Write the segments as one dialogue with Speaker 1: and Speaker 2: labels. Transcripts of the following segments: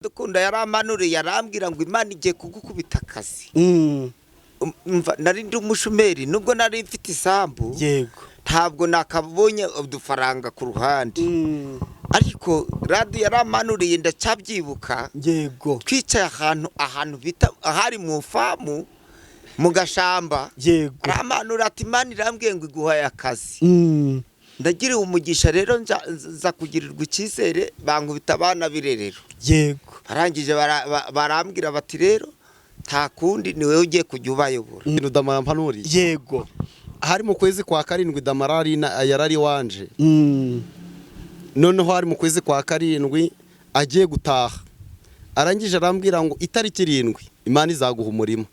Speaker 1: dukunda yaramanuriye yarambwira ngo Imana igiye kugukubita akazi. Nari ndi umushumeri nubwo nari mfite isambu.
Speaker 2: Yego.
Speaker 1: Ntabwo nakabonye udufaranga ku ruhande. Ariko radio yaramanuriye ndacabyibuka.
Speaker 2: Yego.
Speaker 1: Twicaye ahantu bita ahari mu famu mu gashamba.
Speaker 2: Yego.
Speaker 1: Aramanura ati Imana irambwiye ngo iguhaye akazi. Ndagira umugisha rero nza kugirirwa icyizere bankubita abana birerero.
Speaker 2: Yego.
Speaker 1: Arangije barambwira bati rero nta kundi niwe ugiye kujya ubayobora.
Speaker 3: Damara mpanuri.
Speaker 2: Yego.
Speaker 3: Hari mu kwezi kwa karindwi Damarari yarari wanje. Noneho hari mu kwezi kwa karindwi agiye gutaha. Arangije arambwira ngo itariki 7 Imana izaguha umurimo.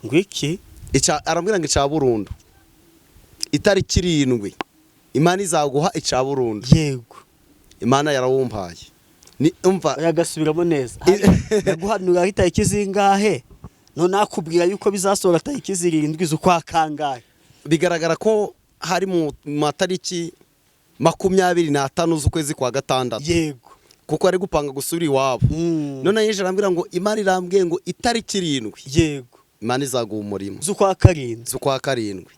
Speaker 2: Ngwiki?
Speaker 3: Arambwira ngo ica burundu. Itariki 7 Imana izaguha ica burundu.
Speaker 2: Yego.
Speaker 3: Imana yarawumpaye. Ni umva
Speaker 2: yagasubiramo neza. Yaguhanura itariki zingahe? None akubwira yuko bizasohora itariki 7 z'ukwa kangahe.
Speaker 3: Bigaragara ko hari mu matariki 25 z'ukwezi kwa gatandatu.
Speaker 2: Yego.
Speaker 3: Kuko ari gupanga gusubira iwabo. None yije arambwira ngo Imana irambwiye ngo itariki 7.
Speaker 2: Yego.
Speaker 3: Imana izaguha umurimo.
Speaker 2: Z'ukwa karindwi.
Speaker 3: Z'ukwa karindwi.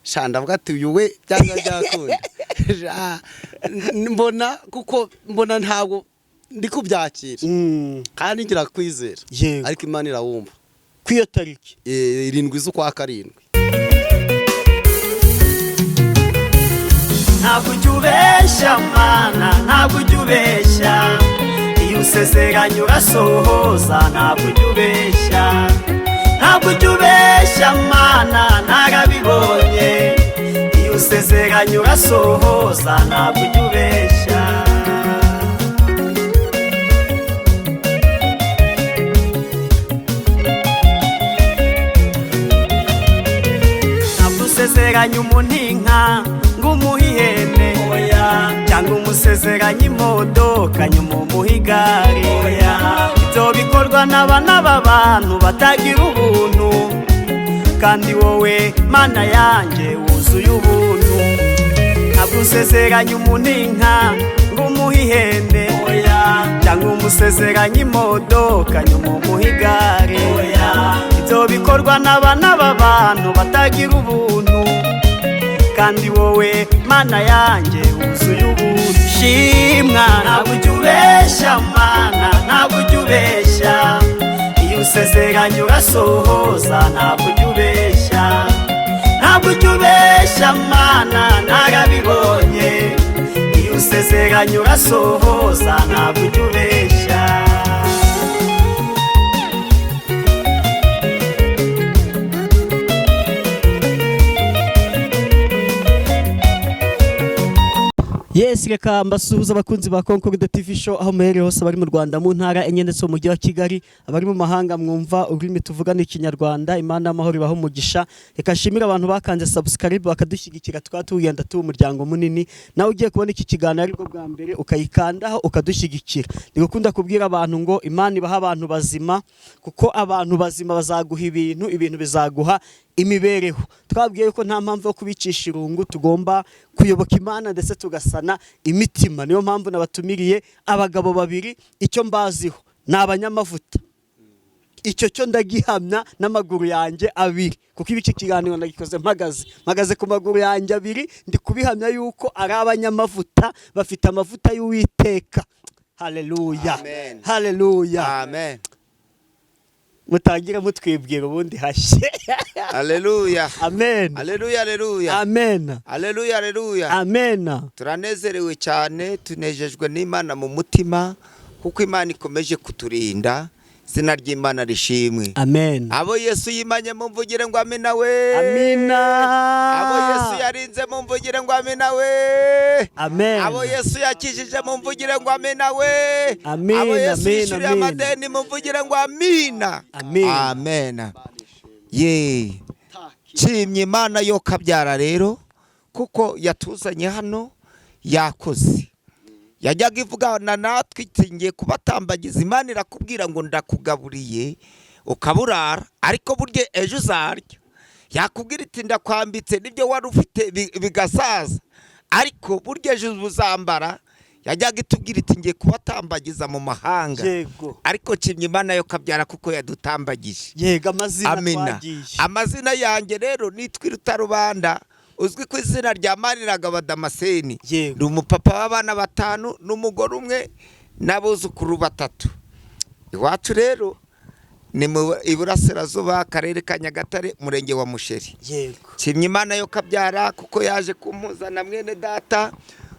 Speaker 3: Shanda avuga ati uyu we byanga byakunda. mbona ntabwo ndi kubyakira. Kandi ngira kwizera. Ariko Imana irawumva.
Speaker 2: Kwiyo tariki
Speaker 3: 7 z'ukwa karindwi.
Speaker 4: Ntabwo ujubesha Mana, ntabwo ujubesha. Iyo usezeranye urasohoza, ntabwo ujubesha. Ntabwo ujubesha Mana, narabibonye. Iyo usezeranye urasohoza, ntabwo ujubesha. Ntabwo usezeranye umuntinka ngumuhihene oya, cyangwa umusezeranye imodoka nyuma umuhigari oya. Ibyo bikorwa n'abana b'abantu batagira ubuntu, kandi wowe Mana yanjye wuzuye ubuntu. Ntabwo usezeranye umuntinka ngumuhihene oya, cyangwa umusezeranye imodoka nyuma umuhigari oya. Ibyo bikorwa n'abana b'abantu batagira ubuntu, kandi wowe Mana yanjye wuzuye ubuntu. Shimwa ntabwo ujubesha Mana, ntabwo ujubesha. Iyo usezeranye urasohoza, ntabwo ujubesha. Ntabwo ujubesha Mana, narabibonye. Iyo usezeranye urasohoza, ntabwo ujubesha.
Speaker 2: Yes, reka mbasuhuza abakunzi ba Concord TV show aho muherereye hose bari mu Rwanda mu ntara enye ndetse mu mujyi wa Kigali, abari mu mahanga mwumva ururimi tuvugana ikinyarwanda. Imana y'amahoro ibaho umugisha. Reka nshimira abantu bakanze subscribe bakadushyigikira, twatugenda tu umuryango munini. Nawe ugiye kubona iki kiganiro ariko bwa mbere ukayikandaho ukadushyigikira. Nigukunda kubwira abantu ngo Imana ibaha abantu bazima, kuko abantu bazima bazaguha ibintu bizaguha imibereho. Twabwiye ko nta mpamvu yo kubicisha irungu, tugomba kuyoboka Imana ndetse tugasana imitima. Niyo mpamvu nabatumiriye abagabo babiri. Icyo mbaziho ni abanyamavuta. Icyo cyo ndagihamya n'amaguru yanjye abiri, kuko iki kiganiro ndagikoze mpagaze ku maguru yanjye abiri. Ndi kubihamya yuko ari abanyamavuta, bafite amavuta y'Uwiteka. Haleluya, haleluya,
Speaker 1: Amen.
Speaker 2: Mutangira mutwibwira ubundi hashye.
Speaker 1: Haleluya.
Speaker 2: Amen.
Speaker 1: Haleluya, haleluya.
Speaker 2: Amen.
Speaker 1: Haleluya, haleluya.
Speaker 2: Amen.
Speaker 1: Turanezerewe cyane, tunejejwe n'Imana mu mutima, kuko Imana ikomeje kuturinda. Izina ry'Imana rishimwe.
Speaker 2: Amen.
Speaker 1: Abo Yesu yimanye mumvugire ngo amina we.
Speaker 2: Amina.
Speaker 1: Abo Yesu yarinze mumvugire ngo amina we.
Speaker 2: Amen.
Speaker 1: Abo Yesu yakijije mumvugire ngo amina we.
Speaker 2: Amen.
Speaker 1: Abo Yesu yishuriye
Speaker 2: Amen.
Speaker 1: amadeni mumvugire ngo amina.
Speaker 2: Amen.
Speaker 1: Amen. Ye. Nshimye Imana yo kabyara rero, kuko yatuzanye hano yakoze. Yajyaga ivugana natwe itingiye kubatambagiza. Imana irakubwira ngo ndakugaburiye ukaburara, ariko burye ejo uzarya. Yakubwira iti ndakwambitse nibyo wari ufite bigasaza, ariko burye ejo uzambara. yajyaga itubwira iti ngiye kubatambagiza mu mahanga
Speaker 2: yego
Speaker 1: ariko nshimye Imana yo kabyara kuko yadutambagije.
Speaker 2: yego amazina
Speaker 1: Amina.
Speaker 2: twagiye
Speaker 1: Amazina yanjye rero nitwa Rutarubanda, uzwi ku izina rya Maniragaba Damascene.
Speaker 2: Yego.
Speaker 1: Ndi umupapa w'abana 5 n'umugore umwe n'abuzukuru 3. Iwacu rero ni mu Iburasirazuba, Akarere ka Nyagatare, Murenge wa Musheri.
Speaker 2: yego
Speaker 1: Nshimye Imana yo kabyara kuko yaje kumpuzana mwene data.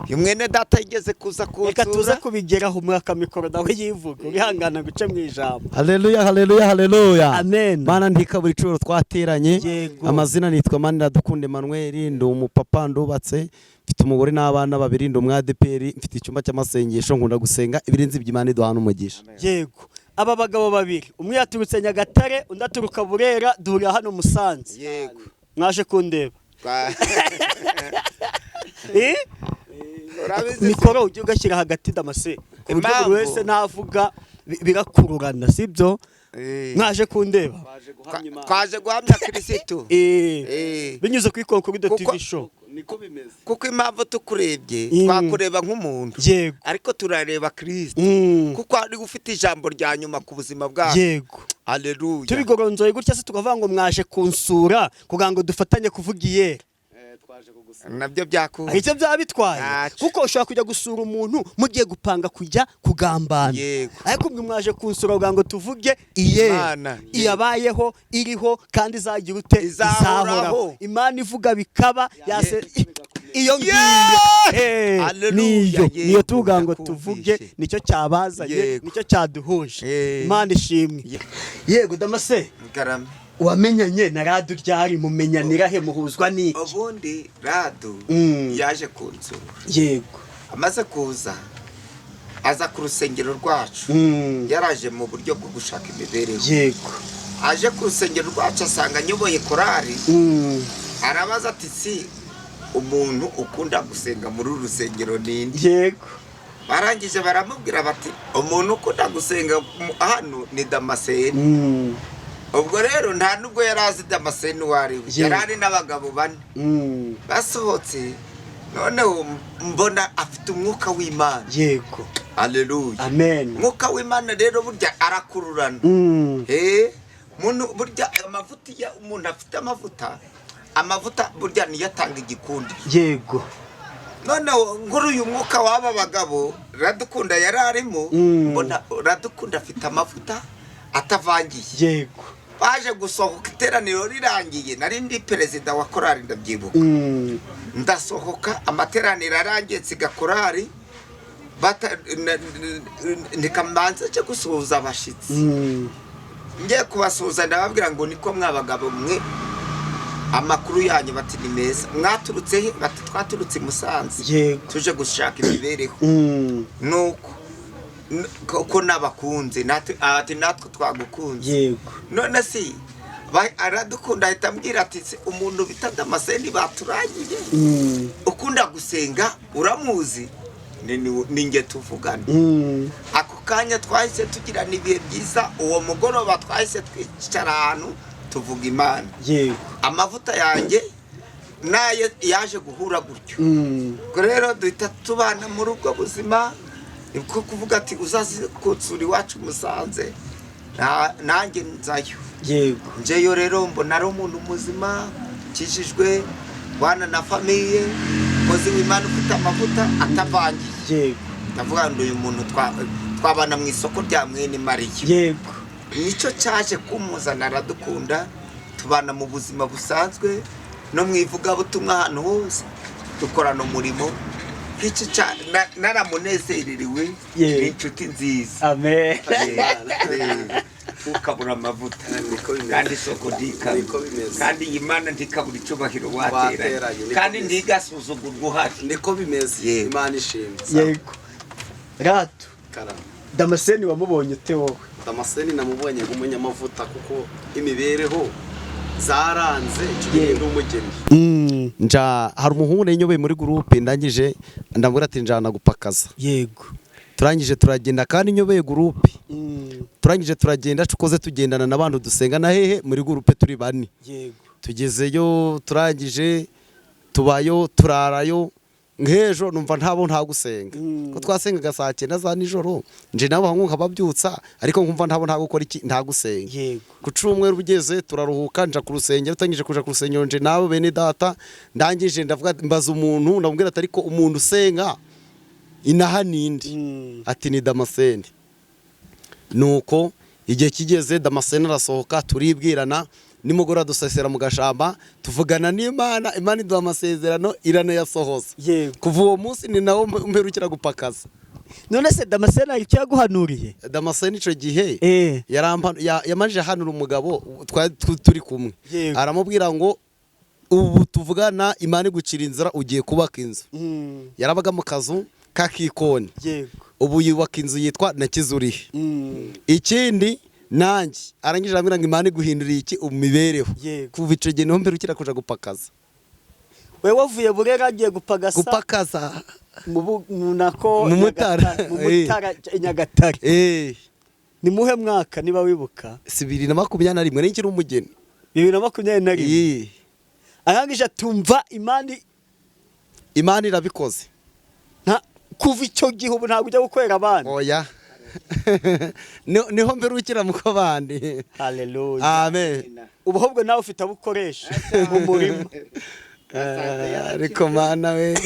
Speaker 1: Uyu mwene data yigeze kuza
Speaker 2: reka tuze
Speaker 1: kunsura.
Speaker 2: kubigeraho umwaka mikoro nawe yivuga urihangana guce mu ijambo.
Speaker 3: haleluya haleluya haleluya
Speaker 2: Amen.
Speaker 3: Mana ntikabura icuro twateranye.
Speaker 2: Yego.
Speaker 3: Amazina nitwa Maniradukunde Emmanuel, ndi umupapa ndubatse, mfite umugore n'abana 2, ndi umwadeperi, mfite icyumba cy'amasengesho, nkunda gusenga ibirinzi by'Imana iduhana umugisha.
Speaker 2: yego aba bagabo babiri umwe yaturutse Nyagatare undi aturuka Burera, duhurira hano Musanze.
Speaker 1: Yego.
Speaker 2: Mwaje kundeba
Speaker 1: Urabizi
Speaker 2: mikoro ujye ugashyira hagati Damascene ku buryo
Speaker 1: Impamvu-
Speaker 2: buri wese navuga birakururana sibyo. Mwaje kundeba
Speaker 1: twaje guhamya Kristo.
Speaker 2: binyuze kuri Concordia
Speaker 1: Kuko-
Speaker 2: TV show.
Speaker 3: Niko bimeze.
Speaker 1: Kuko impamvu tukurebye
Speaker 2: Mm.
Speaker 1: twakureba nk'umuntu
Speaker 2: Yego.
Speaker 1: ariko turareba Kristo kuko ari ufite ijambo rya nyuma ku buzima bwacu.
Speaker 2: Yego.
Speaker 1: Haleluya.
Speaker 2: tubigoronzoye gutya se tukavuga ngo mwaje kunsura kugira ngo dufatanye kuvuga iyera.
Speaker 1: Nabyo byakuye.
Speaker 2: Icyo byaba bitwaye
Speaker 1: Ntacyo.
Speaker 2: kuko ushobora kujya gusura umuntu mugiye gupanga kujya kugambana.
Speaker 1: Yego.
Speaker 2: Ariko mwe mwaje kunsura kugira ngo tuvuge iyera
Speaker 1: Imana.
Speaker 2: iyabayeho iriho kandi izagira ute
Speaker 1: Izahoraho.
Speaker 2: Imana ivuga bikaba yase iyo ngiyo
Speaker 1: Haleluya,
Speaker 2: niyo
Speaker 1: yego,
Speaker 2: tuvuga ngo
Speaker 1: ndakumvishe.
Speaker 2: tuvuge nicyo cyabazanye
Speaker 1: Yego.
Speaker 2: nicyo cyaduhuje. Imana ishimwe. Yego Damascene
Speaker 1: Garame.
Speaker 2: wamenyanye na Radu ryari mumenyanira he muhuzwa n'iki?
Speaker 1: Ubundi Radu yaje kunsura.
Speaker 2: Yego.
Speaker 1: Amaze kuza aza ku rusengero rwacu. Yaraje mu buryo bwo gushaka imibereho.
Speaker 2: Yego.
Speaker 1: Aje ku rusengero rwacu asanga nyoboye korari. Arabaza ati si umuntu ukunda gusenga muri uru rusengero ninde?
Speaker 2: Yego.
Speaker 1: Barangije baramubwira bati umuntu ukunda gusenga hano ni Damascene. Ubwo rero nta nubwo yari azi Damascene wari yarari n'abagabo 4 basohotse, noneho mbona afite umwuka w'Imana.
Speaker 2: Yego.
Speaker 1: Haleluya.
Speaker 2: Amen.
Speaker 1: Umwuka w'Imana rero burya arakururana. Muntu burya amavuta ya umuntu afite amavuta burya niyo atanga igikundi.
Speaker 2: Yego.
Speaker 1: Noneho nguru uyu mwuka w'aba bagabo Radukunda yararimo, mbona Radukunda afite amavuta atavangiye.
Speaker 2: Yego.
Speaker 1: Baje gusohoka iteraniro rirangiye, nari ndi perezida wa korari ndabyibuka. Ndasohoka amateraniro arangiye nsiga korari nikamanza cyo gusuhuza abashitsi. Ngiye kubasuhuza ndababwira ngo niko mwabagabo mwe amakuru yanyu bati ni meza, mwaturutse he? Bati twaturutse Musanze.
Speaker 2: Yego.
Speaker 1: Tuje gushaka imibereho. Nuko ko nabakunze ati natwe twagukunze.
Speaker 2: Yego.
Speaker 1: None si Aradukunda ahita ambwira ati umuntu bita Damascene baturagiye ukunda gusenga uramuzi? Ni nge tuvugana. Ako kanya twahise tugirana ibihe byiza, uwo mugoroba twahise twicara ahantu tuvuga Imana.
Speaker 2: Yego.
Speaker 1: Amavuta yanjye naye yaje guhura gutyo. Ko rero duhita tubana muri ubwo buzima. Niko kuvuga ati uzazi kutsura iwacu Musanze nanjye nzayo.
Speaker 2: Yego.
Speaker 1: Njeyo rero mbona ari umuntu muzima kijijwe bana na famiye kozi w'Imana ufite amavuta atavangiye.
Speaker 2: Yego.
Speaker 1: Ndavuga ngo uyu muntu twabana mu isoko rya Mwene Mariya.
Speaker 2: Yego.
Speaker 1: Nicyo cyaje kumuzana Aradukunda, tubana mu buzima busanzwe no mwivuga butumwa hano hose dukorana umurimo. Iki naramunezererewe n'inshuti nziza.
Speaker 2: Amen.
Speaker 1: Ukabura amavuta kandi isoko ndikabura kandi Imana ndikabura icubahiro wateranye kandi ndigasuzugurwa uhari.
Speaker 3: Niko bimeze. Imana ishimwe.
Speaker 2: Yego. Radu.
Speaker 3: Karama.
Speaker 2: Damascene wamubonye ute wowe?
Speaker 3: Damascene namubonye nk'umunyamavuta kuko imibereho zaranze kigenda umugeni. Hari umuhungu nyoboye muri groupe ndangije ndambura ati njana gupakaza.
Speaker 2: Yego.
Speaker 3: Turangije turagenda kandi nyoboye groupe. Turangije turagenda tukoze tugendana n'abantu dusenga na hehe muri groupe turi 4.
Speaker 2: Yego.
Speaker 3: Tugezeyo turangije tubayo turarayo nk'ejo numva nta gusenga ko twasengaga saa 9 za nijoro nje nabo nkunka babyutsa ariko nkumva nta gukora iki nta gusenga
Speaker 2: yego
Speaker 3: ku cyumweru bugeze turaruhuka nja ku rusengero utangije kuja ku rusengero nje nabo bene data ndangije ndavuga mbaza umuntu ndamubwira ati ariko umuntu usenga inaha nindi ati ni Damascene nuko igihe kigeze Damascene arasohoka turibwirana nimugora dusesera mu gashamba tuvugana n'Imana iduha amasezerano iranayasohoza kuva uwo munsi ni nawo mperukira gupakaza.
Speaker 2: None se Damascene ari cyo yaguhanuriye?
Speaker 3: Damascene ico gihe yamanje hanura umugabo turi kumwe aramubwira ngo ubu tuvugana Imana igucira inzira ugiye kubaka inzu. Yarabaga mu kazu kakikoni ubu yubaka inzu yitwa Nakizurihe. Ikindi nanjye arangije arambwira ngo Imana iguhinduriye iki umibereho kuva ico gihe niho mperukira kuja gupakaza.
Speaker 2: We wavuye Burera agiye gupakaza mu Mutara Nyagatare. Ni muhe mwaka niba wibuka?
Speaker 3: 2021 n'ikiri umugeni
Speaker 2: 2021. Arangije atumva Imana irabikoze. Kuva icyo gihe ubu ntabwo ujya gukorera abandi.
Speaker 3: Oya. Niho mberukira muko bandi.
Speaker 2: Haleluya.
Speaker 3: Amen.
Speaker 2: Ubu ahubwo nawe ufite abukoresha mu murimo.
Speaker 3: Ariko Mana we.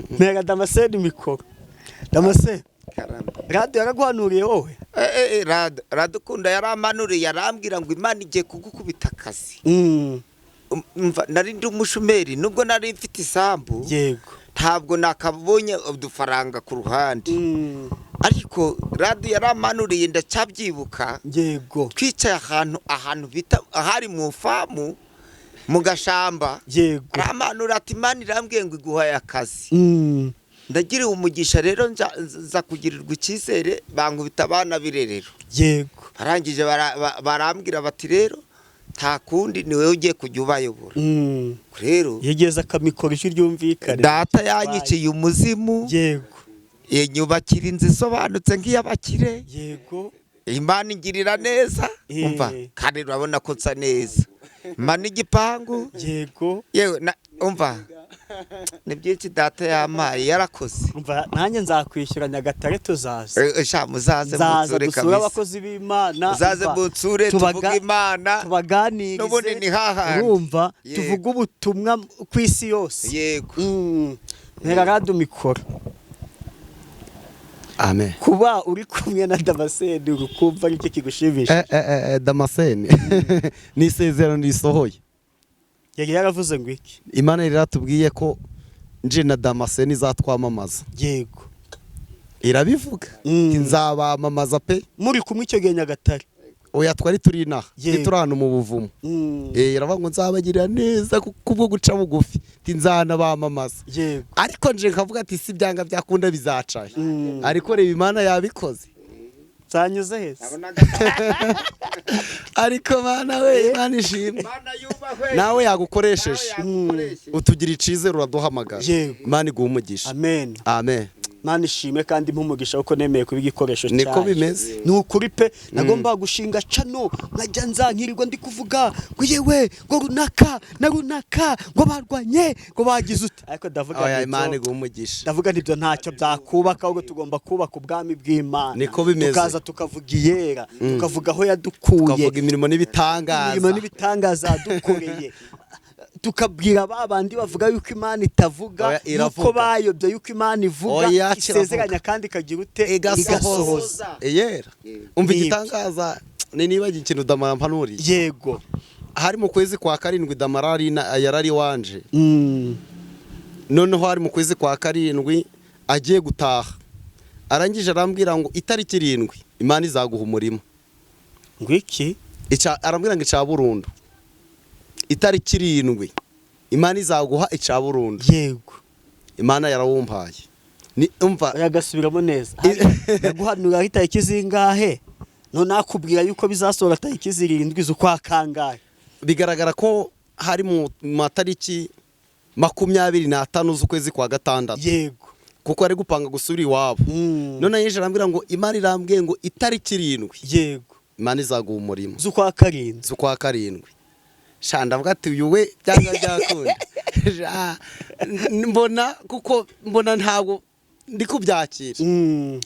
Speaker 2: Ntega Damascene mikoro. Damascene. Radio yaraguhanuriye wowe?
Speaker 1: Radukunda yaramanuriye yarambwira ngo Imana igiye kugukubita akazi. Nari ndi umushumeri nubwo nari mfite isambu.
Speaker 2: Yego.
Speaker 1: Ntabwo nakabonye udufaranga ku ruhande. Ariko radio yaramanuriye ndacabyibuka.
Speaker 2: Yego.
Speaker 1: Twicaye ahantu bita ahari mu famu mu gashamba.
Speaker 2: Yego.
Speaker 1: Aramanura ati Imana irambwiye ngo iguhaye akazi. Ndagira umugisha rero nza kugirirwa icyizere bankubita abana birerero.
Speaker 2: Yego.
Speaker 1: Barangije barambwira bati rero nta kundi ni wewe ugiye kujya ubayobora. Rero
Speaker 2: yegeza akamikoro icyo ryumvikane.
Speaker 1: Data yanyiciye umuzimu.
Speaker 2: Yego.
Speaker 1: Yenyubakira inzu isobanutse nk'iyabakire.
Speaker 2: Yego.
Speaker 1: Imana ingirira neza. Umva kandi urabona ko nsa neza. Imana igipangu.
Speaker 2: Yego.
Speaker 1: Yewe umva ni byinshi data yamaye yarakoze.
Speaker 2: Umva nanjye nzakwishyura Nyagatare tuzaza.
Speaker 1: Sha muzaze mutsure
Speaker 2: kabisa. Abakozi b'Imana.
Speaker 1: Muzaze mutsure tuvuga Imana.
Speaker 2: Tubaganirize.
Speaker 1: Nubone ni hahandi.
Speaker 2: Urumva tuvuga ubutumwa ku isi yose.
Speaker 1: Yego.
Speaker 2: Ntera radio mikoro.
Speaker 3: Amen.
Speaker 2: Kuba uri kumwe na Damascene urukumva aricyo kigushimisha.
Speaker 3: Damascene ni isezerano risohoye.
Speaker 2: Yari yaravuze ngo iki?
Speaker 3: Imana iratubwiye ko nje na Damascene izatwamamaza.
Speaker 2: Yego.
Speaker 3: Irabivuga. Nzabamamaza pe.
Speaker 2: Muri kumwe icyo gihe Nyagatare.
Speaker 3: Oya twari turi inaha. Turano mu buvumo. Iravuga ngo nzabagirira neza kubwo guca bugufi. Nzana bamamaza.
Speaker 2: Yego.
Speaker 3: Ariko nje nkavuga ati si byanga byakunda bizacaye. Ariko reba Imana yabikoze.
Speaker 2: Zanyuze hese.
Speaker 3: Ariko Mana we Imana ishimwe. Nawe yagukoresheje. Utugira icizere uraduhamagara. Imana iguha umugisha.
Speaker 2: Amen.
Speaker 3: Amen.
Speaker 2: Mana ishimwe kandi mpumugisha uko nemeye kuba igikoresho cyaje.
Speaker 3: Niko bimeze.
Speaker 2: Ni ukuri pe nagomba gushinga cano nkajya nzankirirwa ndi kuvuga ngo yewe ngo runaka na runaka ngo barwanye ngo bagize uti. Ariko ndavuga
Speaker 3: nti Imana iguha umugisha.
Speaker 2: Ndavuga nti byo ntacyo byakubaka ahubwo tugomba kubaka ubwami bw'Imana.
Speaker 3: Niko bimeze.
Speaker 2: Tukaza tukavuga iyera tukavuga aho yadukuye.
Speaker 3: Tukavuga imirimo n'ibitangaza.
Speaker 2: Imirimo n'ibitangaza yadukoreye. Tukabwira babandi bavuga yuko Imana itavuga yuko bayobye yuko Imana ivuga isezeranya kandi kagira ute
Speaker 3: igasohoza. Yera. Umva igitangaza ni niba ikintu Damarari.
Speaker 2: Yego.
Speaker 3: Hari mu kwezi kwa 7 Damarari yarari wanje. Noneho hari mu kwezi kwa 7 agiye gutaha. Arangije arambwira ngo itariki 7 Imana izaguha umurimo.
Speaker 2: Ngo iki?
Speaker 3: Arambwira ngo ica burundu. Itariki 7 Imana izaguha ica burundu.
Speaker 2: Yego.
Speaker 3: Imana yarawumpaye. Ni umva
Speaker 2: yagasubiramo neza. Yaguhanura itariki zingahe? None akubwira yuko bizasohora itariki 7 z'ukwa kangahe.
Speaker 3: Bigaragara ko hari mu matariki 25 z'ukwezi kwa 6.
Speaker 2: Yego.
Speaker 3: Kuko ari gupanga gusubira iwabo. None yeje arambwira ngo Imana irambwiye ngo itariki 7.
Speaker 2: Yego.
Speaker 3: Imana izaguha umurimo.
Speaker 2: Z'ukwa 7.
Speaker 3: Z'ukwa 7. Shanda avuga ati uyu we byanga byakunda. mbona kuko mbona ntabwo ndi kubyakira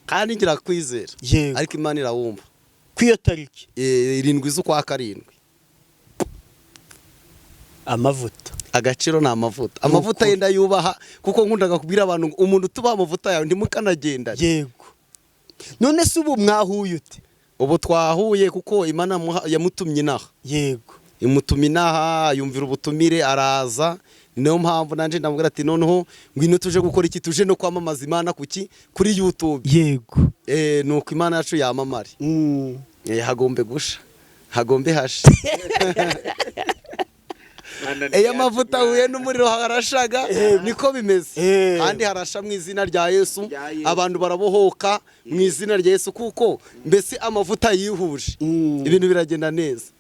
Speaker 3: kandi ngira kwizera
Speaker 2: Yego.
Speaker 3: ariko Imana irawumva
Speaker 2: kw'iyo tariki
Speaker 3: 7 z'ukwa karindwi
Speaker 2: amavuta
Speaker 3: agaciro ni amavuta yenda yubaha kuko nkundaga kubwira abantu ngo umuntu tubaha amavuta yawe ntimukanagenda.
Speaker 2: yego. none se ubu mwahuye ute?
Speaker 3: ubu twahuye kuko Imana yamutumye inaha.
Speaker 2: yego.
Speaker 3: imutumye inaha yumvira ubutumire araza, niyo mpamvu nanje ndamubwira ati noneho ngwino tuje gukora iki, tuje no kwamamaza Imana kuki kuri YouTube.
Speaker 2: yego.
Speaker 3: nuko Imana yacu yamamare. hagombe gusha hagombe hashe amavuta huye n'umuriro harashaga niko bimeze kandi harasha mu izina rya Yesu, abantu barabohoka mu izina rya Yesu kuko mbese amavuta yihuje ibintu biragenda neza.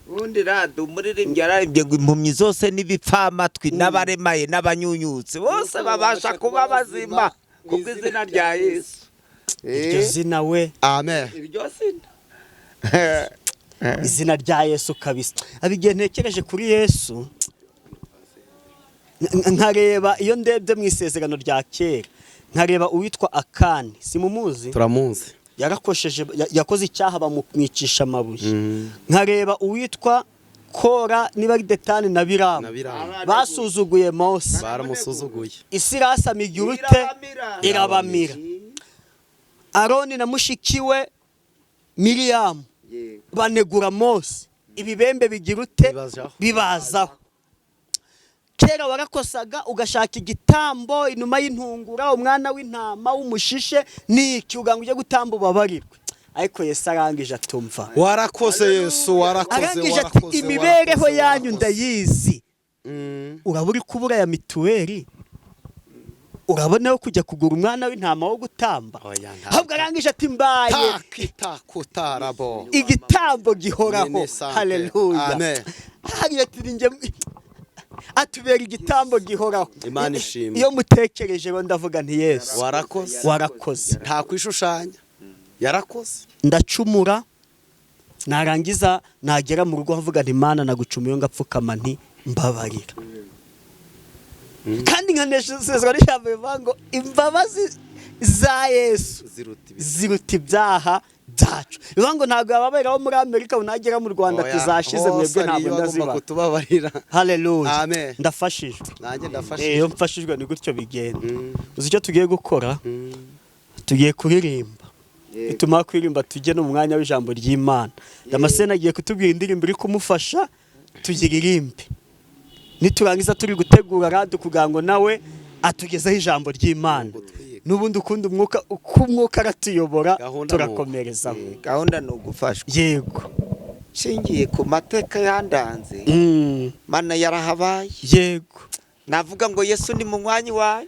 Speaker 1: ubundi rado umuririmbyi yararimbye ngo impumyi zose n'ibipfamatwi n'abaremaye n'abanyunyutse bose babasha kuba bazima kuko izina rya Yesu.
Speaker 2: iryo zina we.
Speaker 3: Amen.
Speaker 1: iryo zina
Speaker 2: izina rya Yesu kabisa. abigiye ntekereje kuri Yesu nkareba iyo ndebye mu isezerano rya kera nkareba uwitwa Akani, simumuzi?
Speaker 3: Turamuzi.
Speaker 2: yarakosheje yakoze icyaha bamwicisha amabuye. nkareba uwitwa Kora niba ari Detani na Biramu basuzuguye Mose,
Speaker 3: baramusuzuguye.
Speaker 2: isi irasama igira ute irabamira. Aroni na mushikiwe Miriyamu banegura Mose, ibibembe bigira ute bibazaho. kera warakosaga ugashaka igitambo inuma y'intungura, umwana w'intama w'umushishe niki ugango uje gutamba ubabarirwe, ariko Yesu arangije atumva.
Speaker 3: warakoze Yesu, warakoze.
Speaker 2: arangije ati imibereho yanyu ndayizi. uraba uri kubura ya mituweli, urabona kujya kugura umwana w'intama wo gutamba. ahubwo arangije ati mbaye igitambo gihoraho. haleluya. atubera igitambo gihoraho.
Speaker 3: Imana ishimwe.
Speaker 2: iyo mutekereje bo ndavuga nti Yesu warakoze.
Speaker 3: nta kwishushanya, yarakoze.
Speaker 2: ndacumura narangiza nagera mu rugo havuga nti Imana nagucumuye ngapfukama nti mbabarira. kandi nkaneshezwa n'ijambo rivuga ngo imbabazi za Yesu ziruta ibyaha byacu. bivuga ngo ntabwo ababera bo muri Amerika unagera mu Rwanda tuzashize mwebwe ntabwo ndaziba. haleluya. ndafashijwe.
Speaker 3: nanjye ndafashijwe.
Speaker 2: iyo mfashijwe ni gutyo bigenda. uzi icyo tugiye gukora? tugiye kuririmba. bituma kuririmba tujye no mu mwanya w'ijambo ry'Imana. Damascene agiye kutubwira indirimbo iri kumufasha tugiririmbe. niturangiza turi gutegura radio kugira ngo nawe atugezeho ijambo ry'Imana. n'ubundi ukunda umwuka aratuyobora turakomereza.
Speaker 1: gahunda no gufashwa.
Speaker 2: yego.
Speaker 1: shingiye ku mateka yandanze. Mana yarahabaye.
Speaker 2: yego.
Speaker 1: navuga ngo Yesu ni mu mwanya wawe.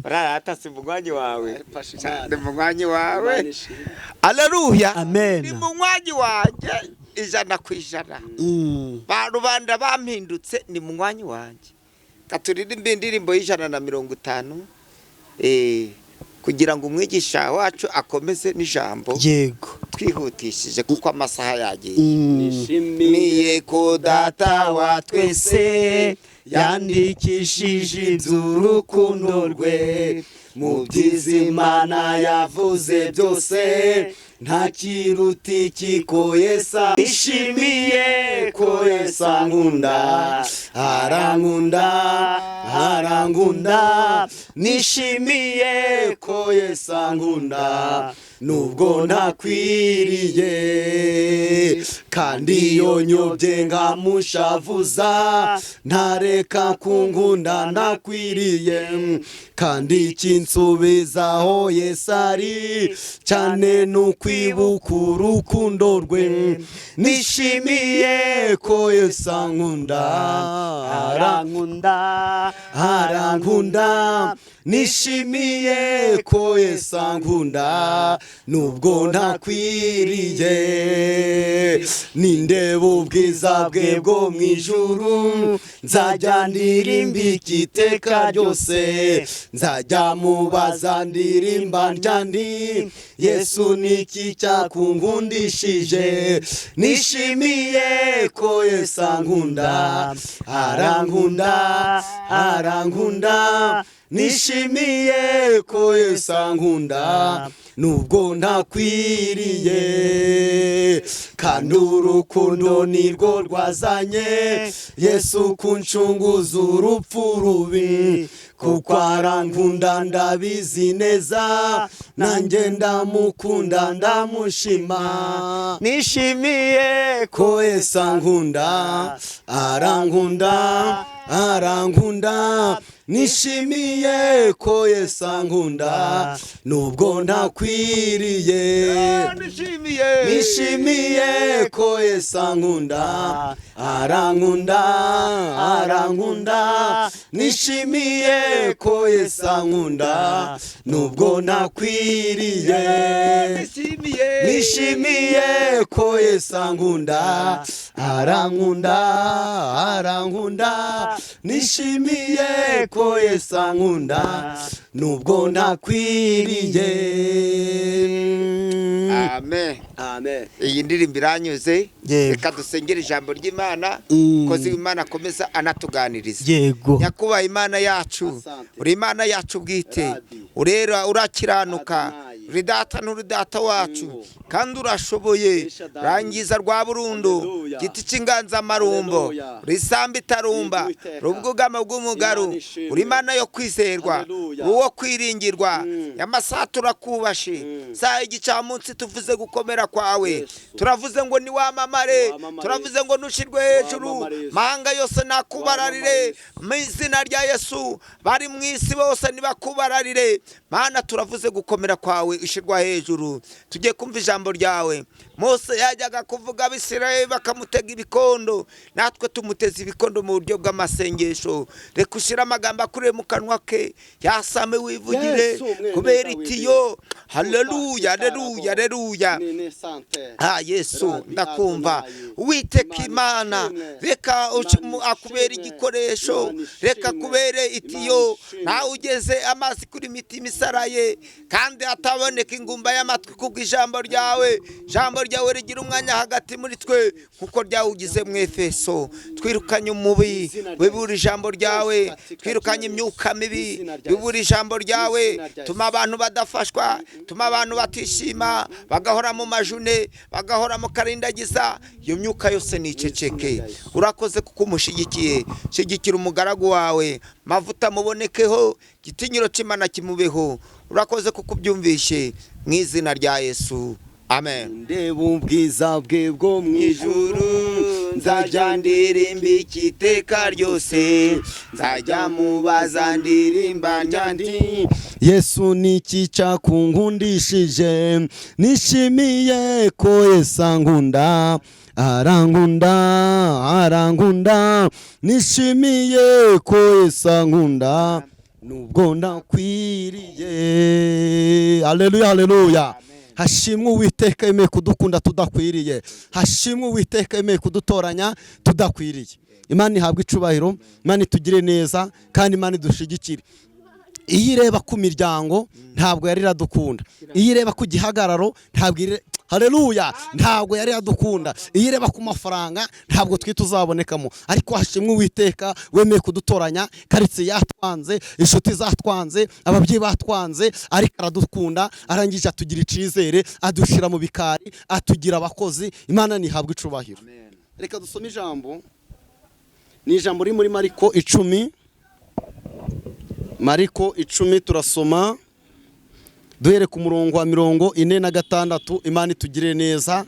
Speaker 1: rarata si mu mwanya wawe. ni mu mwanya wawe. Haleluya.
Speaker 2: Amen.
Speaker 1: ni mu mwanya wanjye 100%. ba rubanda bampindutse ni mu mwanya wanjye. katuririmbe indirimbo y'150 kugira ngo umwigisha wacu akomeze n'ijambo.
Speaker 2: yego.
Speaker 1: twihutishije kuko amasaha yagiye. nishimiye ko data wa twese yandikishije iby'urukundo rwe mu by'Imana yavuze byose nta kiruti kiko Yesu. ishimiye ko Yesu ankunda arangunda. nishimiye ko Yesu ankunda nubwo ntakwiriye kandi iyo nyobye nkamushavuza ntareka kunkunda ntakwiriye kandi kinsubizaho Yesu ari cyane n'ukwibuka urukundo rwe. nishimiye ko Yesu ankunda arankunda. nishimiye ko Yesu ankunda nubwo ntakwiriye
Speaker 3: nindeba ubwiza bwe bwo mu ijuru nzajya ndirimba iteka ryose nzajya mubaza ndirimba ndyandi Yesu niki cyakunkundishije nishimiye ko Yesu ankunda arankunda nishimiye ko Yesu ankunda nubwo ntakwiriye kandi urukundo nirwo rwazanye Yesu kuncunguza urupfu rubi kuko arankunda ndabizi neza nanjye ndamukunda ndamushima nishimiye ko Yesu ankunda arankunda nishimiye ko Yesu ankunda nubwo ntakwiriye nishimiye ko Yesu ankunda arankunda nishimiye ko Yesu ankunda nubwo ntakwiriye nishimiye ko Yesu ankunda arankunda nishimiye ko Yesu ankunda nubwo ntakwiriye.
Speaker 1: Amen.
Speaker 3: Amen.
Speaker 1: Iyi ndirimbo iranyuze,
Speaker 2: Yego.
Speaker 1: reka dusengere ijambo ry'Imana, kozi Imana akomeza anatuganiriza.
Speaker 2: Yego.
Speaker 1: Nyakubaha Imana yacu,
Speaker 3: Asante.
Speaker 1: uri Imana yacu bwite,
Speaker 3: Radi.
Speaker 1: urera urakiranuka,
Speaker 3: Adonai.
Speaker 1: uri data n'uri data wacu, kandi urashoboye,
Speaker 3: Shaddai.
Speaker 1: rangiza rwa burundu,
Speaker 3: Hallelujah.
Speaker 1: giti cy'inganzamarumbo,
Speaker 3: Hallelujah.
Speaker 1: risamba itarumba,
Speaker 3: Uwiteka.
Speaker 1: rubwugamo bw'umugaru,
Speaker 3: Imana ishimwe.
Speaker 1: uri Imana yo kwizerwa,
Speaker 3: Hallelujah.
Speaker 1: uwo kwiringirwa, y'amasaha turakubashe, saa igicamunsi tuvuze gukomera kwawe,
Speaker 3: Yesu.
Speaker 1: turavuze ngo ni wamamare,
Speaker 3: Wamamare.
Speaker 1: turavuze ngo nushirwe hejuru,
Speaker 3: Wamamare Yesu.
Speaker 1: mahanga yose nakubararire,
Speaker 3: Wamamare
Speaker 1: mu izina rya Yesu, bari mu isi bose nibakubararire, Mana turavuze gukomera kwawe ishirwa hejuru. Tugiye kumva ijambo ryawe. Mose yajyaga kuvuga Abisirayeli bakamutega ibikondo, natwe tumuteze ibikondo mu buryo bw'amasengesho. Reka ushire amagambo akure mu kanwa ke, yasame wivugire
Speaker 3: Yesu, mwene
Speaker 1: kubera
Speaker 3: Dawidi.
Speaker 1: itiyo. Haleluya, haleluya, haleluya.
Speaker 3: Nene sante.
Speaker 1: Yesu
Speaker 3: Radi
Speaker 1: ndakumva,
Speaker 3: Adonai.
Speaker 1: Uwiteka
Speaker 3: Imana
Speaker 1: Imana,
Speaker 3: ishimwe.
Speaker 1: reka
Speaker 3: Imana
Speaker 1: akubera
Speaker 3: ishimwe.
Speaker 1: igikoresho,
Speaker 3: Imana
Speaker 1: reka
Speaker 3: ishimwe.
Speaker 1: kubere itiyo,
Speaker 3: Imana ishimwe.
Speaker 1: nawe ugeze amazi kuri mitima isaraye, kandi hataboneka ingumba y'amatwi kubw'ijambo ryawe. Ijambo ryawe rigira umwanya hagati muri twe nkuko ryawugize mu Efeso. Twirukanye umubi wibura ijambo ryawe, twirukanye imyuka mibi wibura ijambo ryawe. Tuma abantu badafashwa, tuma abantu batishima, bagahora mu majune, bagahora mu karindagiza. Iyo myuka yose niceceke. Urakoze kuko umushigikiye. Shigikira umugaragu wawe, mavuta mubonekeho, gitinyiro cy'Imana kimubeho. Urakoze kuko ubyumvishe mu izina rya Yesu. Amen.
Speaker 3: ndeba ubwiza bwe bwo mu ijuru
Speaker 1: nzajya ndirimba iteka ryose, nzajya mubaza ndirimba ndyandi.
Speaker 3: Yesu niki cyakunkundishije nishimiye ko Yesu ankunda arankunda nishimiye ko Yesu ankunda nubwo ndakwiriye. Haleluya, haleluya. Hashimwe Uwiteka yemeye kudukunda tudakwiriye, hashimwe Uwiteka yemeye kudutoranya tudakwiriye. Imana ihabwe icubahiro, Imana itugire neza, kandi Imana idushigikire. Iyo ireba ku miryango ntabwo yari iradukunda, iyo ireba ku gihagararo haleluya ntabwo yari iradukunda, iyo ireba ku mafaranga ntabwo twe tuzabonekamo. Ariko hashimwe Uwiteka wemeye kudutoranya, karitsiye yatwanze, inshuti zatwanze, ababyeyi batwanze, ariko aradukunda, arangije atugira icizere, adushira mu bikari, atugira abakozi. Imana nihabwe icubahiro. Reka dusome ijambo, ni ijambo riri muri Mariko 10. Mariko 10 turasoma duhere ku murongo wa 46. Imana itugire neza,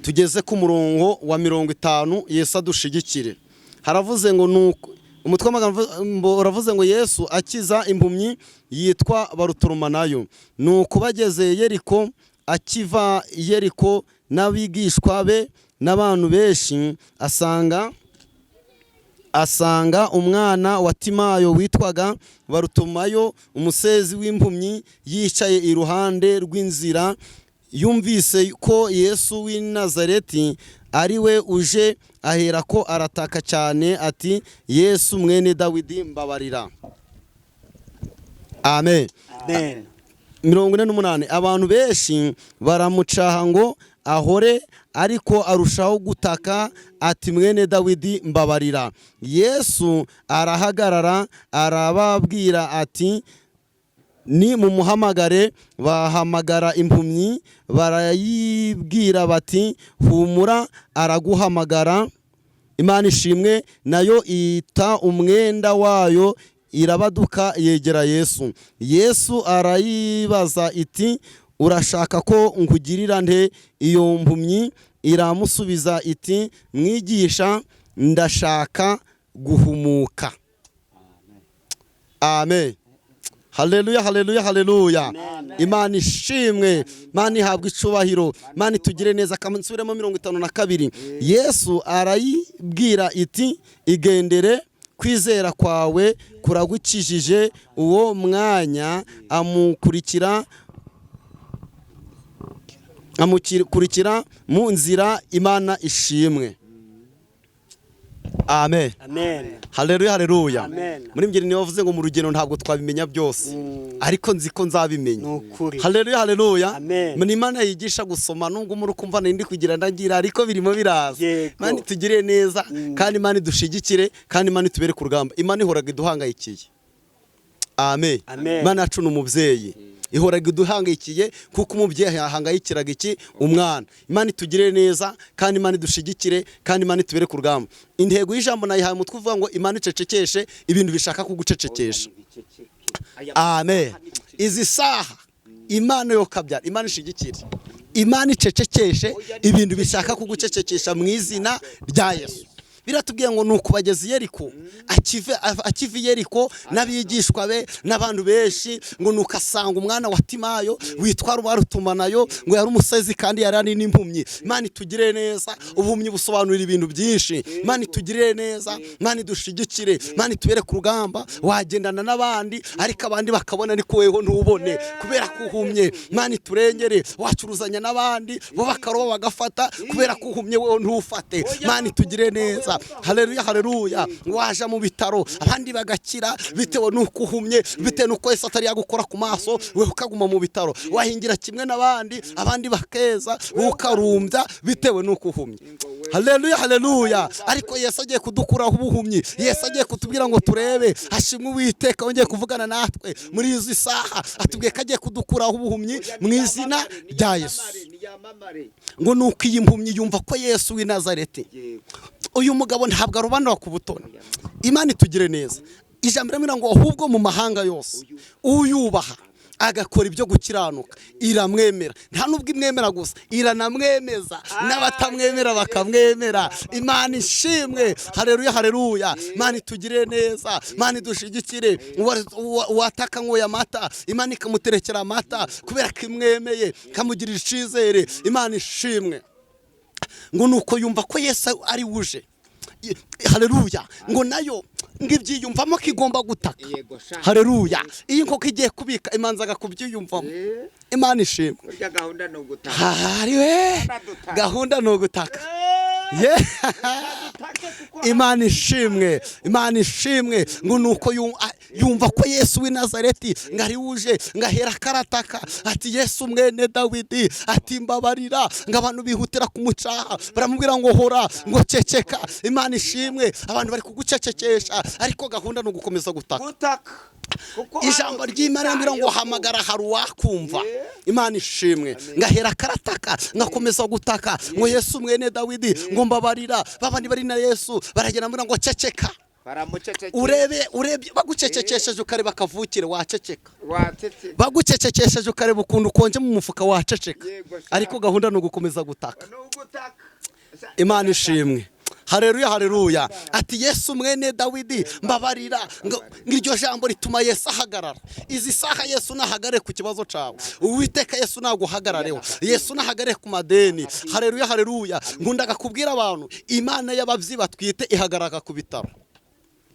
Speaker 3: tugeze ku murongo wa 50. Yesu adushigikire. Haravuze ngo nuko umutwe w'amagambo uravuze ngo Yesu akiza impumyi yitwa Barutoromanayo. Nuko bageze Yeriko, akiva Yeriko n'abigishwa be n'abantu benshi, asanga umwana wa Timayo witwaga Barutomayo, umusezi w'impumyi, yicaye iruhande rw'inzira yumvise ko Yesu w'i Nazareti ari we uje, ahera ko arataka cyane ati Yesu mwene Dawidi mbabarira. Amen.
Speaker 2: Amen.
Speaker 3: 48 abantu benshi baramucaha ngo ahore, ariko arushaho gutaka ati mwene Dawidi mbabarira. Yesu arahagarara arababwira ati ni mumuhamagare. Bahamagara impumyi barayibwira bati humura araguhamagara. Imana ishimwe. Nayo ita umwenda wayo irabaduka yegera Yesu. Yesu arayibaza iti urashaka ko nkugirira nte? Iyo mpumyi iramusubiza iti mwigisha ndashaka guhumuka. Amen. Haleluya, haleluya, haleluya. Imana ishimwe, Imana ihabwa icubahiro, Imana itugire neza. Kamunsubiremo 52. Yesu arayibwira iti igendere, kwizera kwawe kuragukijije. Uwo mwanya amukurikira mu nzira. Imana ishimwe. Amen.
Speaker 2: Amen.
Speaker 3: Haleluya, haleluya.
Speaker 2: Amen.
Speaker 3: Muri mbere niyo bavuze ngo mu rugendo ntabwo twabimenya byose, ariko nzi ko nzabimenya.
Speaker 2: Nukuri.
Speaker 3: Haleluya, haleluya.
Speaker 2: Amen.
Speaker 3: Ni Imana yigisha gusoma, nubwo muri kumva ndi kugira ndagira, ariko birimo biraza.
Speaker 2: Yego.
Speaker 3: Imana itugire neza, kandi Imana idushigikire, kandi Imana itubere ku rugamba. Imana ihoraga iduhangayikiye. Amen.
Speaker 2: Amen.
Speaker 3: Imana yacu ni umubyeyi, ihoraga iduhangayikiye kuko umubyeyi yahangayikiraga iki? Umwana. Imana itugire neza, kandi Imana idushigikire, kandi Imana itubere ku rugamba. Intego y'ijambo nayihaye umutwe uvuga ngo Imana icecekeshe ibintu bishaka kugucecekesha. Amen. Izi saha Imana yo kabyara, Imana ishigikire, Imana icecekeshe ibintu bishaka kugucecekesha mu izina rya Yesu. Biratubwiye ngo nuko bageze Yeriko, akiva Yeriko n'abigishwa be n'abantu benshi, ngo nuko asanga umwana wa Timayo witwa Rubarutumanayo, ngo yari umusazi kandi yari n'impumyi. Imana itugire neza, ubuhumyi busobanura ibintu byinshi. Imana itugire neza, Imana idushigikire, Imana itubere ku rugamba. Wagendana n'abandi ariko abandi bakabona ariko weho ntubone kubera ko uhumye. Imana iturengere. Wacuruzanya n'abandi bo bakaroba bagafata kubera ko uhumye weho ntufate. Imana itugire neza. Haleluya, haleluya. Waje mu bitaro abandi bagakira bitewe nuko uhumye, bitewe nuko Yesu atari yagukora ku maso, wewe ukaguma mu bitaro. Wahingira kimwe n'abandi, abandi bakeza, ukarumbya bitewe nuko uhumye. Haleluya, haleluya. Ariko Yesu agiye kudukuraho ubuhumyi. Yesu agiye kutubwira ngo turebe, hashimwe Uwiteka wongeye kuvugana natwe muri izi saha, atubwiye ko agiye kudukuraho ubuhumyi mu izina rya Yesu. Ngo nuko iyi mpumyi yumva ko Yesu w'i Nazareti, uyu mugabo ntabwo arobanura ku butoni. Imana itugire neza. Ijambo riramubwira ngo ahubwo mu mahanga yose uyubaha agakora ibyo gukiranuka iramwemera. Nta nubwo imwemera gusa, iranamwemeza n'abatamwemera bakamwemera. Imana ishimwe. Haleluya, haleluya. Imana itugire neza, Imana idushigikire. Wataka ngo amata, Imana ikamuterekera amata kubera ko imwemeye, kamugirira icizere. Imana ishimwe. Ngo nuko yumva ko Yesu ari wuje. Haleluya. Ngo nayo ngibyiyumvamo kigomba gutaka. Haleluya. Iyi nkoko igiye kubika imanzaga kubyiyumvamo. Imana ishimwe.
Speaker 1: Burya gahunda no gutaka.
Speaker 3: Hariwe gahunda no gutaka. Imana ishimwe, Imana ishimwe. Ngo nuko yumva ko Yesu w'i Nazareti ngari wuje, ngahera karataka ati Yesu mwene Dawidi, ati mbabarira. Ngo abantu bihutira kumucaha, baramubwira ngo hora, ngo ceceka. Imana ishimwe. Abantu bari kugucecekesha, ariko gahunda no gukomeza gutaka. Ijambo ry'Imana rimbwira ngo hamagara hari uwakumva. Imana ishimwe. Ngahera karataka, ngakomeza gutaka ngo Yesu mwene Dawidi, ngo mbabarira. Babandi bari na Yesu baragenda mbona ngo ceceka. Urebe bagucecekesheje ukareba kavukire waceceka. Bagucecekesheje ukareba ukuntu ukonje mu mufuka waceceka. Ariko gahunda no gukomeza gutaka. Imana ishimwe. Haleluya, haleluya. Ati Yesu mwene Dawidi mbabarira. Ngiryo jambo rituma Yesu ahagarara. Izi saha Yesu nahagare ku kibazo cawe. Uwiteka Yesu naguhagarareho. Yesu nahagare ku madeni. Haleluya, haleluya. Ngundaga kubwira abantu Imana y'abavyi batwite ihagaraka ku bitaro.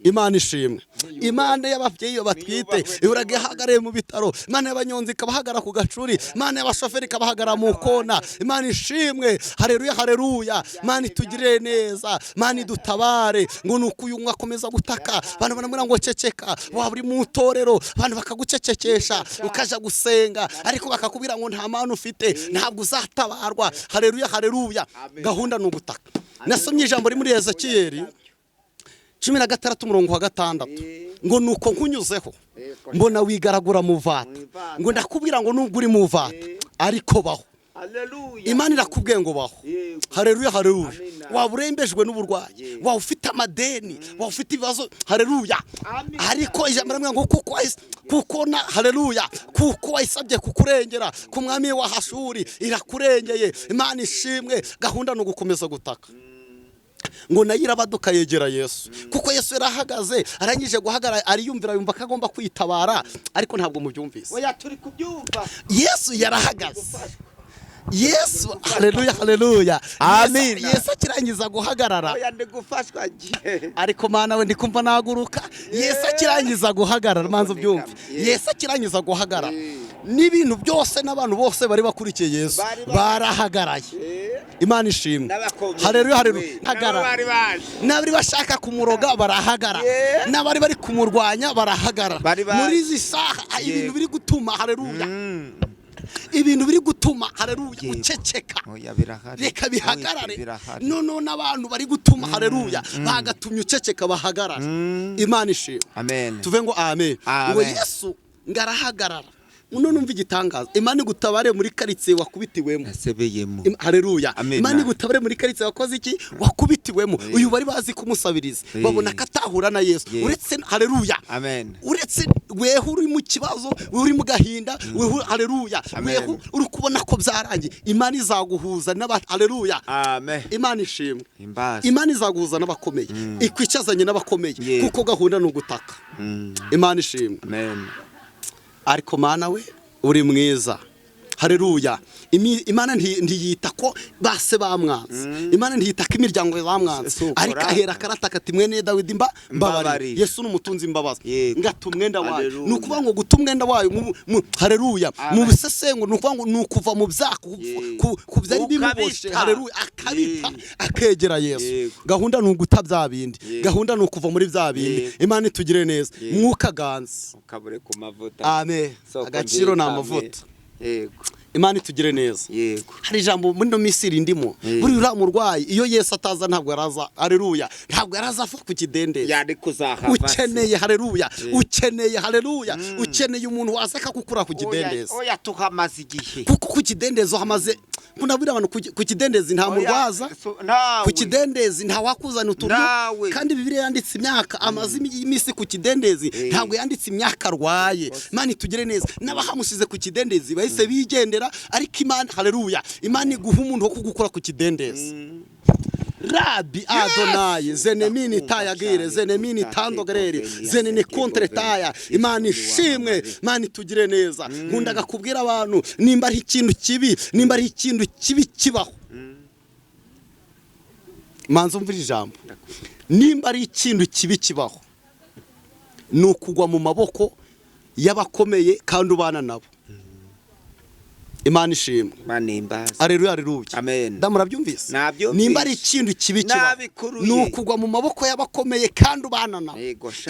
Speaker 3: Imana ishimwe. Imana y'ababyeyi batwite ihuraga ihagarariye mu bitaro. Imana y'abanyonzi ikabahagara ku gacuri. Imana y'abashoferi ikabahagara mu kona. Imana ishimwe. Haleluya haleluya. Imana itugirire neza. Imana idutabare. Ngo nuko uyu akomeza gutaka abantu banamubwira ngo ceceka, waba uri mu itorero abantu bakagucecekesha ukaja gusenga ariko bakakubwira ngo nta mana ufite ntabwo uzatabarwa. Haleluya haleluya. Gahunda ni ugutaka. Nasomye ijambo muri Ezekiyeli 16:6 ngo nuko nkunyuzeho mbona wigaragura mu vata, ngo ndakubwira ngo nubwo uri mu vata ariko baho. Imana irakubwiye ngo baho. Haleluya haleluya. Waba urembejwe n'uburwayi, waba ufite amadeni, waba ufite ibibazo, haleluya, ariko ijambo rimwe ngo kuko na haleluya, kuko wayisabye kukurengera ku mwami wa Hashuri irakurengeye. Imana ishimwe. Gahunda no gukomeza gutaka. Ngo nayira baduka yegera Yesu, kuko Yesu yarahagaze arangije guhagara ariyumvira yumva kagomba kwitabara ariko ntabwo mubyumvise.
Speaker 1: Oya turi kubyumva.
Speaker 3: Yesu yarahagaze. Yesu haleluya haleluya. Amen. Yesu akirangiza guhagarara.
Speaker 1: Oya ndi gufashwa gihe.
Speaker 3: Ariko mana we ndikumva naguruka. Yesu akirangiza guhagarara manzo byumve. Yesu akirangiza guhagarara. N'ibintu byose n'abantu bose bari bakurikiye Yesu barahagaraye. Imana ishimwe. Haleluya haleluya. Hagarara. Nabari bashaka kumuroga barahagara. Nabari bari kumurwanya barahagara. Muri izi saha ibintu biri gutuma haleluya. Ibintu biri gutuma haleluya uceceka. Reka bihagarare. Nono n'abantu bari gutuma haleluya bagatumye uceceka bahagarara. Imana ishimwe.
Speaker 1: Amen.
Speaker 3: Tuve ngo amen. Ngo Yesu ngarahagarara. Uno numva igitangaza. Imana igutabare muri karitsiye wakubitiwemo.
Speaker 1: Yasebeyemo.
Speaker 3: Haleluya. Imana igutabare muri karitsiye wakoze iki? Wakubitiwemo. Uyu bari bazi kumusabiriza. Babona katahura na Yesu. Uretse haleluya.
Speaker 1: Amen.
Speaker 3: Uretse weho uri mu kibazo, uri mu gahinda, weho haleluya. Weho uri kubona ko byarangiye. Imana izaguhuza n'aba haleluya.
Speaker 1: Amen.
Speaker 3: Imana ishimwe.
Speaker 1: Imbaza.
Speaker 3: Imana izaguhuza n'abakomeye. Ikwicazanye n'abakomeye. Kuko gahunda no gutaka. Imana ishimwe.
Speaker 1: Amen.
Speaker 3: Ariko mana we uri mwiza. Haleluya. Imana ntiyita ko base bamwanze. Imana ntiyita ko imiryango bamwanze. Ariko ahera karataka ati mwene Dawidi mbabari. Yesu n'umutunzi imbabazi. Ngata umwenda wayo. Nukuvuga ngo guta umwenda wayo haleluya. Mu bisesengo nukuvuga ngo nukuva mu byako kubyari bimuboshe haleluya akabita akegera Yesu. Gahunda nuguta bya bindi. Gahunda nukuva muri bya bindi. Imana itugire neza. Mwuka ganze.
Speaker 1: Ukabure ku mavuta.
Speaker 3: Amen. Agaciro na amavuta.
Speaker 1: Yego.
Speaker 3: Imana itugire neza.
Speaker 1: Yego.
Speaker 3: Hari ijambo muri no Misiri ndimo. Buri ura murwayi iyo Yesu ataza ntabwo yaraza. Haleluya. Ntabwo yaraza afa ku kidendezi.
Speaker 1: Yari kuzahava.
Speaker 3: Ukeneye haleluya. Ukeneye haleluya. Ukeneye umuntu wasaka kukura ku kidendezi.
Speaker 1: Oya tuhamaze igihe.
Speaker 3: Kuko ku kidendezi hamaze kunabwira abantu ku kidendezi nta murwaza. Ku kidendezi nta wakuzana uturyo. Kandi Bibiliya yanditse imyaka amazi imisi ku kidendezi ntabwo yanditse imyaka arwaye. Imana itugire neza. N'abahamusize ku kidendezi bahise bigendera. Ariko Imana haleluya Imana iguha umuntu wo kugukora ku kidendezi. Rabi Adonai zenemini tayagire zenemini tandogerere zenene kontretaya. Imana ishimwe. Imana itugire neza. Nkundaga kubwira abantu nimba ari ikintu kibi, nimba ari ikintu kibi kibaho. Manzo mvira ijambo. Nimba ari ikintu kibi kibaho nukugwa mu maboko y'abakomeye kandi ubana nabo. Imana ishimwe.
Speaker 1: Manimbaza.
Speaker 3: Haleluya haleluya.
Speaker 1: Amen.
Speaker 3: Ndamura byumvise.
Speaker 1: Nabyumvise.
Speaker 3: Nimba ari ikintu kibi kiba. Nukugwa mu maboko y'abakomeye kandi ubana nabo.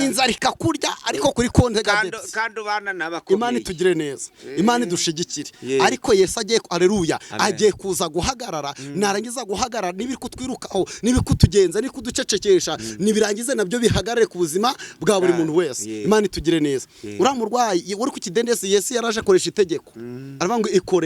Speaker 3: Inzara ikakurya ariko kuri konte gadepsi.
Speaker 1: Kandi ubana n'abakomeye.
Speaker 3: Imana itugire neza. Imana idushigikire. Ariko Yesu agiye haleluya agiye kuza guhagarara. Narangiza guhagarara nibiri kutwirukaho, nibiri kutugenza, nibiri kuducecekesha, nibirangize nabyo bihagarare ku buzima bwa buri muntu wese. Imana itugire neza. Uramurwayi uri ku kidendezi Yesu yaraje akoresha itegeko. Aravuga ngo ikore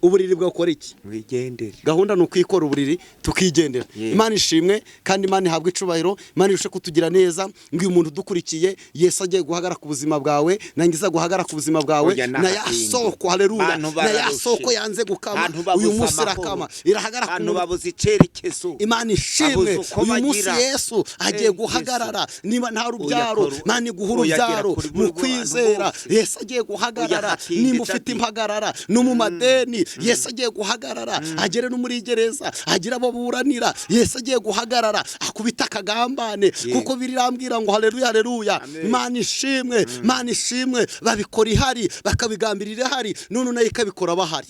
Speaker 3: uburiri bwakora iki?
Speaker 1: Wigendere.
Speaker 3: Gahunda no kwikora uburiri tukigendera. Imana ishimwe kandi Imana ihabwe icubahiro. Imana irushe kutugira neza. Ngo umuntu dukurikiye Yesu agiye guhagara ku buzima bwawe, nangiza guhagara ku buzima bwawe na yasoko haleluya. Na yasoko yanze gukama uyu munsi irakama irahagara ku
Speaker 1: bantu babuze icerekezo.
Speaker 3: Imana ishimwe uyu munsi Yesu agiye guhagarara. Niba nta rubyaro Imana iguha urubyaro mu kwizera. Yesu agiye guhagarara. Nimba ufite impagarara no mu madeni Yesu agiye guhagarara agere no muri gereza agira ababuranira. Yesu agiye guhagarara akubita akagambane kuko birambwira ngo haleluya haleluya. Imana ishimwe, Imana ishimwe. Babikora ihari bakabigambirira ihari none nayo ikabikora bahari.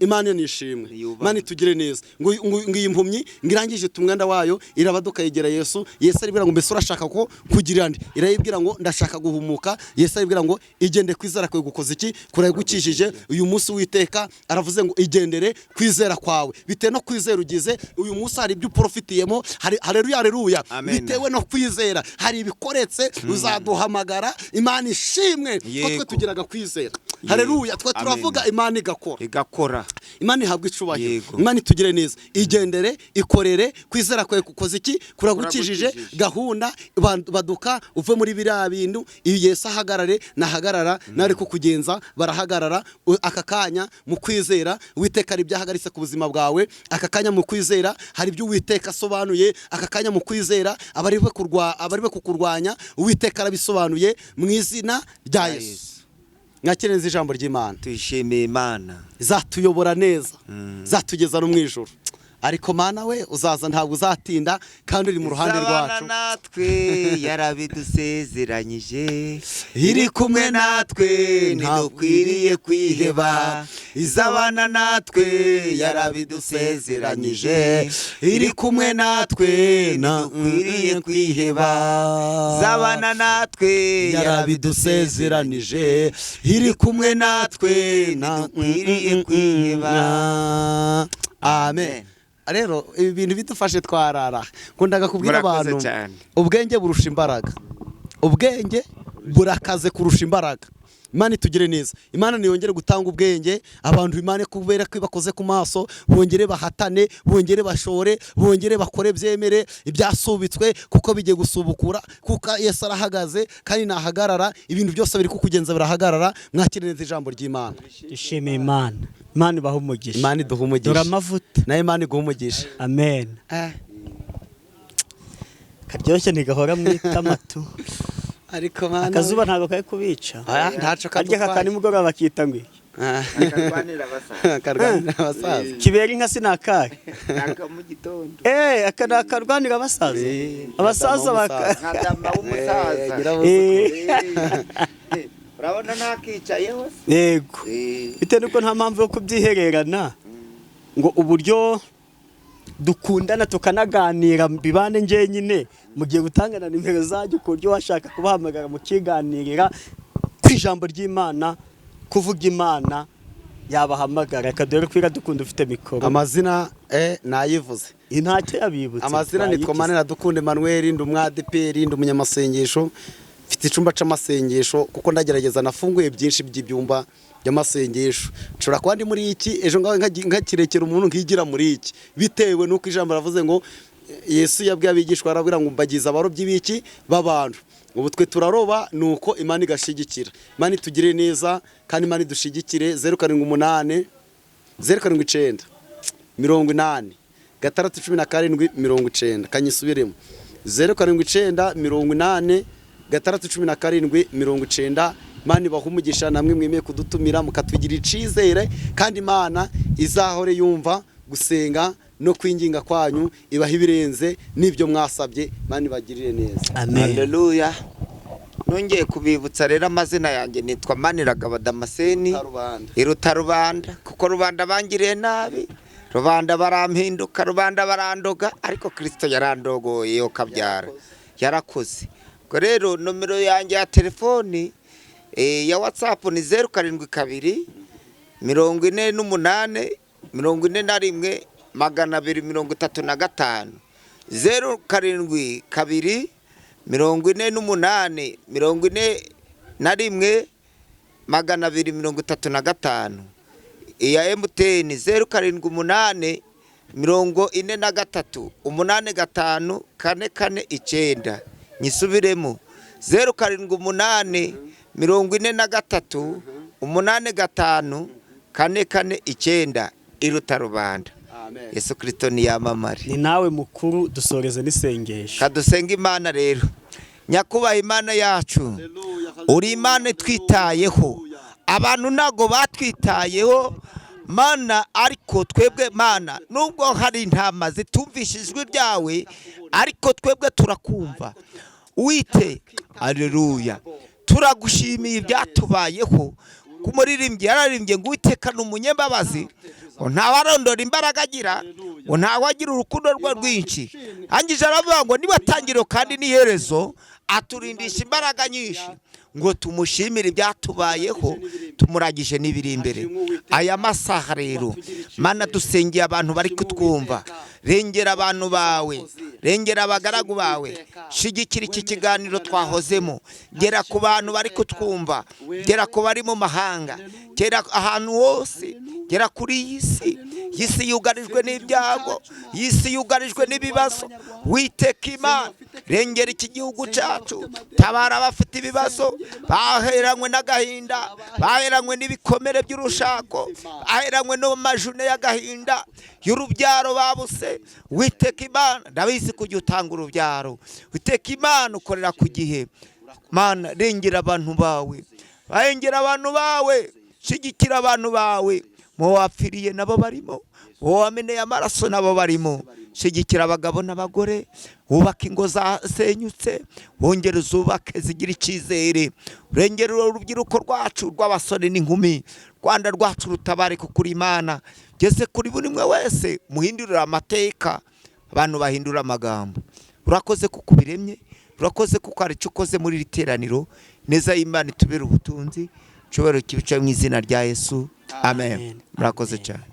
Speaker 3: Imana nishimwe, Imana itugire neza. Ngo iyi mpumyi ngirangije tumwenda wayo irabaduka yegera Yesu. Yesu aribwira ngo mbese urashaka ko kugira ndi? Irayibwira ngo ndashaka guhumuka. Yesu aribwira ngo igende kwizera kwawe gukoza iki? Kuragukijije uyu munsi witeka. Aravuze ngo igendere kwizera kwawe. Bitewe no kwizera ugize uyu munsi hari ibyo uprofitiyemo. Haleluya haleluya. Bitewe no kwizera hari ibikoretse uzaduhamagara. Imana ishimwe ko twe tugiraga kwizera. Haleluya. Twe turavuga Imana igakora. Imana ihabwa icubahiro. Imana itugire neza. Igendere ikorere kwizera kwawe kukoza iki? Kuragukijije gahunda baduka uve muri biriya bintu. Iyo Yesu ahagarare nahagarara nari ko kugenza barahagarara. Aka kanya mu kwizera Uwiteka ari byahagaritse ku buzima bwawe. Aka kanya mu kwizera hari ibyo Uwiteka asobanuye. Aka kanya mu kwizera abari kukurwanya Uwiteka arabisobanuye mu izina rya Yesu. Mwakirenze ijambo ry'Imana.
Speaker 1: Tuyishimiye Imana.
Speaker 3: Zatuyobora neza. Zatugeza no mu ijuru. Ariko Mana we uzaza ntabwo uzatinda kandi uri mu ruhande rwacu.
Speaker 1: Natwe yarabidusezeranyije. Iri kumwe natwe ntidukwiriye kwiheba. Izabana natwe yarabidusezeranyije. Iri kumwe natwe ntidukwiriye kwiheba. Izabana natwe yarabidusezeranije. Iri kumwe natwe ntidukwiriye kwiheba. Amen. Rero ibi bintu bidufashe twarara. Kundaga kubwira abantu ubwenge burusha imbaraga. Ubwenge burakaze kurusha imbaraga. Imana itugire neza. Imana niyongere gutanga ubwenge abantu Imana kubera ko bakoze ku maso bongere bahatane bongere bashore bongere bakore byemere ibyasubitswe kuko bigiye gusubukura kuko Yesu arahagaze kandi nahagarara ibintu byose biri kukugenza birahagarara. Mwakirenze ijambo ry'Imana.
Speaker 2: Ishimiye Imana. Imana ibaha umugisha.
Speaker 3: Imana iduha umugisha.
Speaker 2: Dore amavuta.
Speaker 3: Na Imana iguha umugisha.
Speaker 2: Amen. Karyoshye ntigahora mwitamatu.
Speaker 3: Ariko Mana
Speaker 2: akazuba ntago kaye kubica.
Speaker 3: Ntaco
Speaker 2: karya kakani mugoroba bakita ngwi.
Speaker 1: Akarwanira
Speaker 3: abasaza.
Speaker 2: Kibera inka sinakare.
Speaker 1: Naka mu gitondo.
Speaker 2: Akana akarwanira abasaza. Abasaza
Speaker 1: nkadama umusaza. Urabona ntakicayeho.
Speaker 2: Yego. Bite nuko nta mpamvu yo kubyihererana ngo uburyo dukundana tukanaganira bibane nje nyine mugiye gutangana nimero zaje ku buryo washaka kubahamagara mu kiganirira kwijambo ry'Imana kuvuga Imana yabahamagara kadore kwira dukunda ufite mikoro.
Speaker 3: Amazina nayivuze.
Speaker 2: Intacyo yabibutse.
Speaker 3: Amazina ni Komane Dukunde Emmanuel ndumwadeperi ndumunyamasengesho. Mfite icumba c'amasengesho kuko ndagerageza nafunguye byinshi by'ibyumba by'amasengesho. Nshobora kuba ndi muri iki ejo ngaho nkakirekera umuntu nkigira muri iki bitewe nuko ijambo ravuze ngo Yesu yabwiye abigishwa arabwira ngo mbagiza abarobyi biki babantu. Ubu twe turaroba nuko Imana igashigikira. Imana itugire neza kandi Imana idushigikire. 078 079 80 617 kanyisubiremo 079 80 617 Imana ibaha umugisha namwe mwemeye kudutumira mukatwigira icizere kandi Imana izahore yumva gusenga no kwinginga kwanyu ibaha ibirenze nibyo mwasabye. Imana ibagirire neza.
Speaker 2: Amen.
Speaker 1: Haleluya. Nongeye kubibutsa rero amazina yanjye nitwa Maniragaba Damascene iruta rubanda kuko rubanda bangiriye nabi. Rubanda barampinduka rubanda barandoga ariko Kristo yarandogoye yo kabyara yarakoze. Rero nomero yanjye ya telefoni ya WhatsApp ni 072 48 41 235 072 48 41 235 iya MTN 078 43 85 449 nyisubiremo 078 43 85 449 iruta rubanda. Yesu Kristo ni yamamare.
Speaker 2: Ni nawe mukuru dusoreze n'isengesho.
Speaker 1: Kadusenga Imana rero. Nyakubaha Imana yacu. Uri Imana twitayeho. Abantu nago batwitayeho mana ariko twebwe mana nubwo hari intama zitumvisha ijwi ryawe ariko twebwe turakumva Uwiteka haleluya turagushimiye ibyatubayeho kumuririmbyi yararimbye ngo Uwiteka ni umunyembabazi ntawarondora imbaraga agira ngo ntawagira urukundo rwe rwinshi hangije aravuga ngo niba tangiriro kandi n'iherezo aturindisha imbaraga nyinshi ngo tumushimire ibyatubayeho tumuragije n'ibiri imbere aya masaha rero mana dusengeye abantu bari kutwumva rengera abantu bawe rengera abagaragu bawe shigikira iki kiganiro twahozemo gera ku bantu bari kutwumva gera ku bari mu mahanga gera ahantu hose gera kuri iyi si yugarijwe n'ibyago isi yugarijwe n'ibibazo Uwiteka Imana rengera iki gihugu cyacu tabara abafite ibibazo baheranywe n'agahinda baheranywe n'ibikomere by'urushako baheranywe no majune y'agahinda y'urubyaro babuse Uwiteka Imana ndabizi kujya utanga urubyaro Uwiteka Imana ukorera ku gihe Mana rengera abantu bawe barengera abantu bawe shigikira abantu bawe mu wapfiriye nabo barimo wameneye amaraso nabo barimo shigikira abagabo n'abagore wubaka ingo zasenyutse wongere uzubake zigira icyizere urengera urubyiruko rwacu rw'abasore n'inkumi Rwanda rwacu rutabare kuri Imana geze kuri buri umwe wese muhindurira amateka abantu bahindura amagambo urakoze kuko biremye urakoze kuko ari cyo ukoze muri literaniro neza y'Imana itubera ubutunzi cyobero kibica mu izina rya Yesu amen murakoze cyane